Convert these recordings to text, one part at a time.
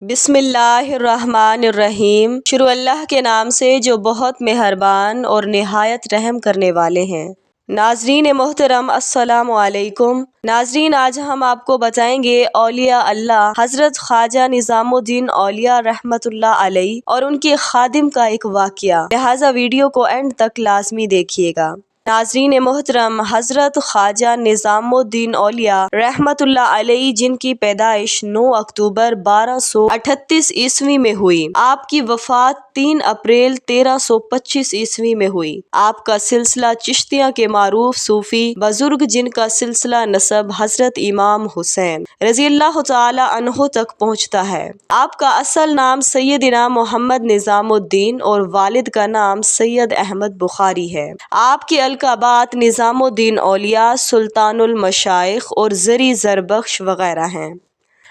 बिस्मिल्लाहिर्रहमानिर्रहीम। शुरू अल्लाह के नाम से जो बहुत मेहरबान और निहायत रहम करने वाले हैं। नाजरीन मोहतरम अस्सलामु अलैकुम। नाजरीन, आज हम आपको बताएंगे औलिया अल्लाह हजरत ख्वाजा निजामुद्दीन औलिया रहमतुल्लाह अलैह और उनके खादिम का एक वाक़या, लिहाजा वीडियो को एंड तक लाजमी देखिएगा। नाजरीन मोहतरम, हजरत ख्वाजा निजामुद्दीन औलिया रहमतुल्लाह अलैह, जिनकी पैदाइश 9 अक्टूबर 1238 ईस्वी में हुई, आपकी वफात 3 अप्रैल 1325 ईस्वी में हुई। आपका सिलसिला चिश्तिया के मारूफ सूफी बुजुर्ग, जिनका सिलसिला नसब हजरत इमाम हुसैन रज़ियल्लाहु ताला अन्हु तक पहुँचता है। आपका असल नाम सैयदना मोहम्मद निजामुद्दीन और वालिद का नाम सैयद अहमद बुखारी है। आपके अलकाबात निजामुद्दीन औलिया, सुल्तानुल मशाइख और ज़री ज़रबख्श वगैरह हैं।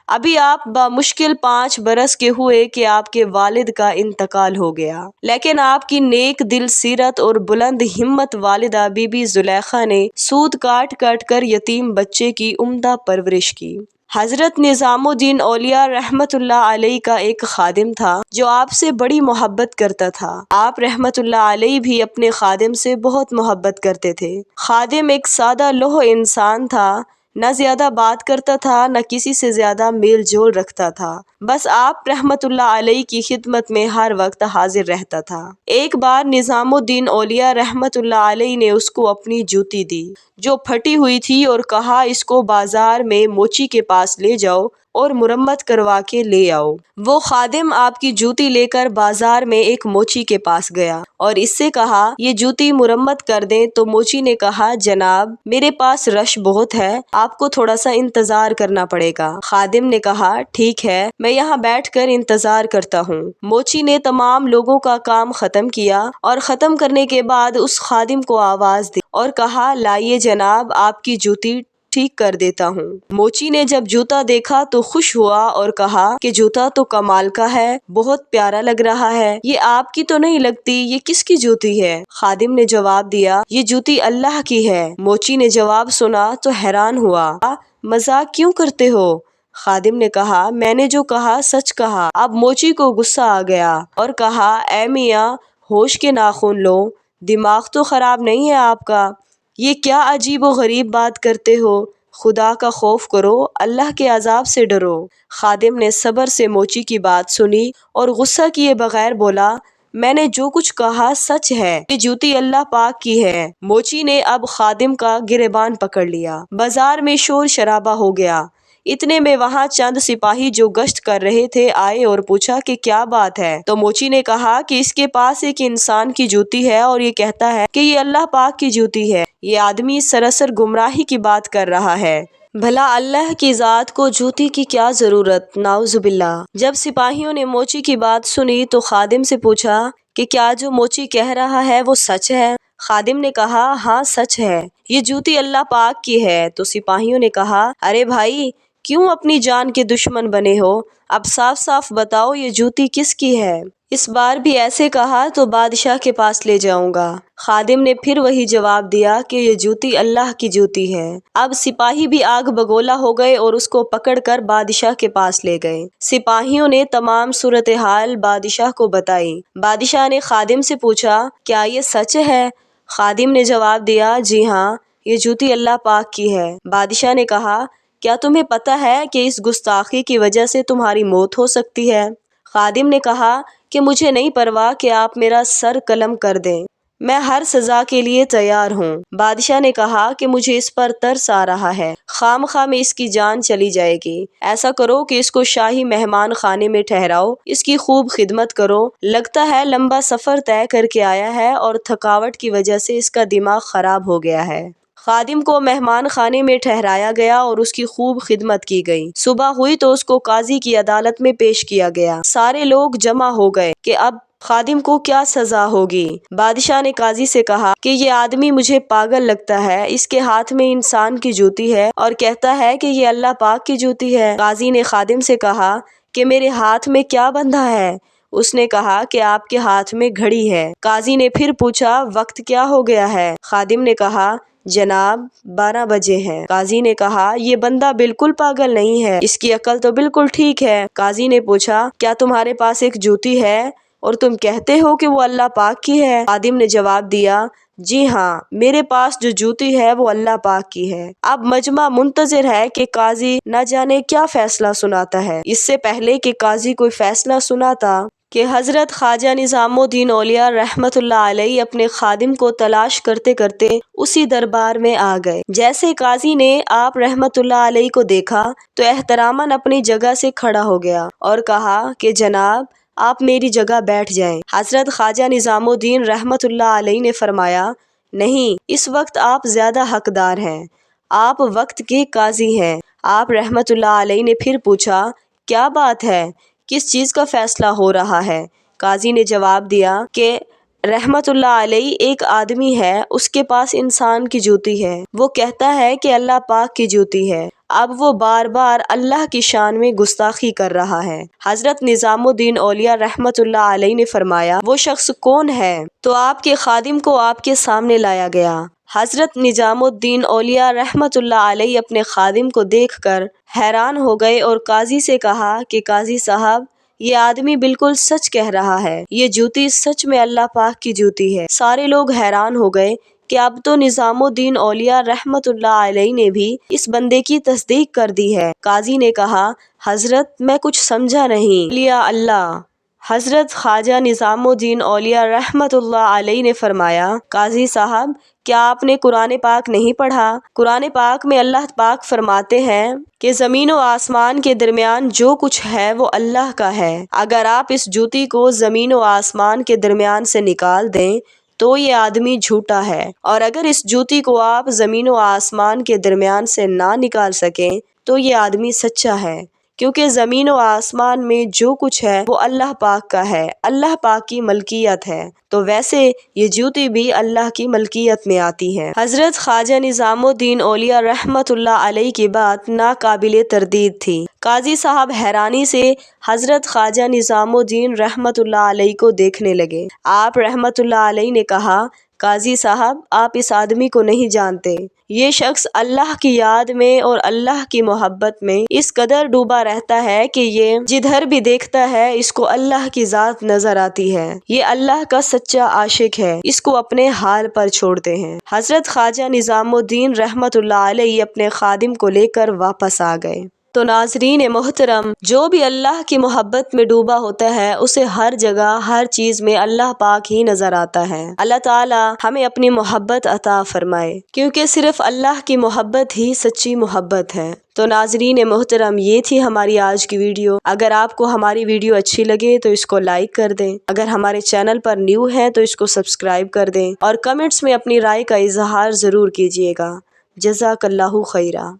अभी आप बामुश्किल 5 बरस के हुए कि आपके वालिद का इंतकाल हो गया, लेकिन आपकी नेक दिल सीरत और बुलंद हिम्मत वालिदा बीबी जुलेखा ने सूद काट काट कर यतीम बच्चे की उम्दा परवरिश की। हजरत निजामुद्दीन औलिया रहमतुल्लाह अलैह का एक खादिम था जो आपसे बड़ी मोहब्बत करता था। आप रहमतुल्लाह अलैह भी अपने खादिम से बहुत मोहब्बत करते थे। खादिम एक सादा लोह इंसान था, न ज्यादा बात करता था, न किसी से ज्यादा मेल जोल रखता था। बस आप रहमतुल्लाह अलैह की खिदमत में हर वक्त हाजिर रहता था। एक बार निजामुद्दीन औलिया रहमतुल्लाह अलैह ने उसको अपनी जूती दी जो फटी हुई थी और कहा, इसको बाजार में मोची के पास ले जाओ और मुरम्मत करवा के ले आओ। वो खादिम आपकी जूती लेकर बाजार में एक मोची के पास गया और इससे कहा, ये जूती मुरम्मत कर दें। तो मोची ने कहा, जनाब मेरे पास रश बहुत है, आपको थोड़ा सा इंतजार करना पड़ेगा। खादिम ने कहा, ठीक है, मैं यहाँ बैठकर इंतजार करता हूँ। मोची ने तमाम लोगों का काम खत्म किया और खत्म करने के बाद उस खादिम को आवाज दी और कहा, लाइए जनाब, आपकी जूती ठीक कर देता हूँ। मोची ने जब जूता देखा तो खुश हुआ और कहा कि जूता तो कमाल का है, बहुत प्यारा लग रहा है। ये आपकी तो नहीं लगती, ये किसकी जूती है? खादिम ने जवाब दिया, ये जूती अल्लाह की है। मोची ने जवाब सुना तो हैरान हुआ, मजाक क्यों करते हो? खादिम ने कहा, मैंने जो कहा सच कहा। अब मोची को गुस्सा आ गया और कहा, ऐ मियाँ, होश के नाखून लो, दिमाग तो खराब नहीं है आपका? ये क्या अजीब व गरीब बात करते हो? खुदा का खौफ करो, अल्लाह के अजाब से डरो। खादिम ने सब्र से मोची की बात सुनी और गुस्सा किए बगैर बोला, मैंने जो कुछ कहा सच है, ये जूती अल्लाह पाक की है। मोची ने अब खादिम का गिरेबान पकड़ लिया। बाजार में शोर शराबा हो गया। इतने में वहाँ चंद सिपाही जो गश्त कर रहे थे आए और पूछा कि क्या बात है। तो मोची ने कहा कि इसके पास एक इंसान की जूती है और ये कहता है कि ये अल्लाह पाक की जूती है। ये आदमी सरासर गुमराही की बात कर रहा है। भला अल्लाह की जात को जूती की क्या जरूरत, नाउजुबिल्लाह। जब सिपाहियों ने मोची की बात सुनी तो खादिम से पूछा कि क्या जो मोची कह रहा है वो सच है? खादिम ने कहा, हाँ सच है, ये जूती अल्लाह पाक की है। तो सिपाहियों ने कहा, अरे भाई, क्यों अपनी जान के दुश्मन बने हो? अब साफ साफ बताओ, ये जूती किसकी है? इस बार भी ऐसे कहा तो बादशाह के पास ले जाऊंगा। खादिम ने फिर वही जवाब दिया कि ये जूती अल्लाह की जूती है। अब सिपाही भी आग बगोला हो गए और उसको पकड़कर बादशाह के पास ले गए। सिपाहियों ने तमाम सूरत हाल बादशाह को बताई। बादशाह ने खादिम से पूछा, क्या ये सच है? खादिम ने जवाब दिया, जी हाँ, ये जूती अल्लाह पाक की है। बादशाह ने कहा, क्या तुम्हें पता है कि इस गुस्ताखी की वजह से तुम्हारी मौत हो सकती है? खादिम ने कहा कि मुझे नहीं परवाह कि आप मेरा सर कलम कर दें, मैं हर सजा के लिए तैयार हूँ। बादशाह ने कहा कि मुझे इस पर तरस आ रहा है, खामखा में इसकी जान चली जाएगी। ऐसा करो कि इसको शाही मेहमान खाने में ठहराओ, इसकी खूब खिदमत करो। लगता है लंबा सफर तय करके आया है और थकावट की वजह से इसका दिमाग खराब हो गया है। खादिम को मेहमान खाने में ठहराया गया और उसकी खूब खिदमत की गई। सुबह हुई तो उसको काजी की अदालत में पेश किया गया। सारे लोग जमा हो गए कि अब खादिम को क्या सजा होगी। बादशाह ने काजी से कहा कि ये आदमी मुझे पागल लगता है, इसके हाथ में इंसान की जूती है और कहता है कि ये अल्लाह पाक की जूती है। काजी ने खादिम से कहा कि मेरे हाथ में क्या बंधा है? उसने कहा कि आपके हाथ में घड़ी है। काजी ने फिर पूछा, वक्त क्या हो गया है? खादिम ने कहा, جناب 12 بجے ہیں۔ قاضی نے کہا یہ بندہ بالکل پاگل نہیں ہے، اس کی عقل تو بالکل ٹھیک ہے۔ قاضی نے پوچھا کیا تمہارے پاس ایک جوتی ہے اور تم کہتے ہو کہ وہ اللہ پاک کی ہے؟ خادم نے جواب دیا جی ہاں، میرے پاس جو جوتی ہے وہ اللہ پاک کی ہے۔ اب مجمع منتظر ہے کہ قاضی نہ جانے کیا فیصلہ سناتا ہے۔ اس سے پہلے کہ قاضی کوئی فیصلہ سناتا کہ حضرت خواجہ نظام الدین اولیاء رحمۃ اللہ علیہ اپنے خادم کو تلاش کرتے کرتے اسی دربار میں آ گئے۔ جیسے قاضی نے آپ رحمۃ اللہ علیہ کو دیکھا تو احتراماً اپنی جگہ سے کھڑا ہو گیا اور کہا کہ جناب آپ میری جگہ بیٹھ جائیں۔ حضرت خواجہ نظام الدین رحمۃ اللہ علیہ نے فرمایا نہیں، اس وقت آپ زیادہ حقدار ہیں، آپ وقت کے قاضی ہیں۔ آپ رحمۃ اللہ علیہ نے پھر پوچھا کیا بات ہے، کس چیز کا فیصلہ ہو رہا ہے؟ قاضی نے جواب دیا کہ رحمۃ اللہ علیہ ایک آدمی ہے، اس کے پاس انسان کی جوتی ہے، وہ کہتا ہے کہ اللہ پاک کی جوتی ہے، اب وہ بار بار اللہ کی شان میں گستاخی کر رہا ہے۔ حضرت نظام الدین اولیاء رحمۃ اللہ علیہ نے فرمایا وہ شخص کون ہے؟ تو آپ کے خادم کو آپ کے سامنے لایا گیا۔ حضرت نظام الدین اولیاء رحمۃ اللہ علیہ اپنے خادم کو دیکھ کر حیران ہو گئے اور قاضی سے کہا کہ قاضی صاحب یہ آدمی بالکل سچ کہہ رہا ہے، یہ جوتی سچ میں اللہ پاک کی جوتی ہے۔ سارے لوگ حیران ہو گئے کہ اب تو نظام الدین اولیاء رحمۃ اللہ علیہ نے بھی اس بندے کی تصدیق کر دی ہے۔ قاضی نے کہا حضرت میں کچھ سمجھا نہیں۔ اولیاء اللہ حضرت خواجہ نظام الدین اولیاء رحمۃ اللہ علیہ نے فرمایا قاضی صاحب کیا آپ نے قرآن پاک نہیں پڑھا؟ قرآن پاک میں اللہ پاک فرماتے ہیں کہ زمین و آسمان کے درمیان جو کچھ ہے وہ اللہ کا ہے۔ اگر آپ اس جوتی کو زمین و آسمان کے درمیان سے نکال دیں تو یہ آدمی جھوٹا ہے، اور اگر اس جوتی کو آپ زمین و آسمان کے درمیان سے نہ نکال سکیں تو یہ آدمی سچا ہے، کیونکہ زمین و آسمان میں جو کچھ ہے وہ اللہ پاک کا ہے، اللہ پاک کی ملکیت ہے، تو ویسے یہ جوتی بھی اللہ کی ملکیت میں آتی ہے۔ حضرت خواجہ نظام الدین اولیاء رحمۃ اللہ علیہ کی بات ناقابل تردید تھی۔ قاضی صاحب حیرانی سے حضرت خواجہ نظام الدین رحمۃ اللہ علیہ کو دیکھنے لگے۔ آپ رحمۃ اللہ علیہ نے کہا قاضی صاحب آپ اس آدمی کو نہیں جانتے، یہ شخص اللہ کی یاد میں اور اللہ کی محبت میں اس قدر ڈوبا رہتا ہے کہ یہ جدھر بھی دیکھتا ہے اس کو اللہ کی ذات نظر آتی ہے، یہ اللہ کا سچا عاشق ہے، اس کو اپنے حال پر چھوڑتے ہیں۔ حضرت خواجہ نظام الدین رحمۃ اللہ علیہ اپنے خادم کو لے کر واپس آ گئے۔ تو ناظرین محترم، جو بھی اللہ کی محبت میں ڈوبا ہوتا ہے اسے ہر جگہ ہر چیز میں اللہ پاک ہی نظر آتا ہے۔ اللہ تعالی ہمیں اپنی محبت عطا فرمائے، کیونکہ صرف اللہ کی محبت ہی سچی محبت ہے۔ تو ناظرین محترم، یہ تھی ہماری آج کی ویڈیو۔ اگر آپ کو ہماری ویڈیو اچھی لگے تو اس کو لائک کر دیں، اگر ہمارے چینل پر نیو ہیں تو اس کو سبسکرائب کر دیں، اور کمنٹس میں اپنی رائے کا اظہار ضرور کیجیے گا۔ جزاک اللہ خیرہ۔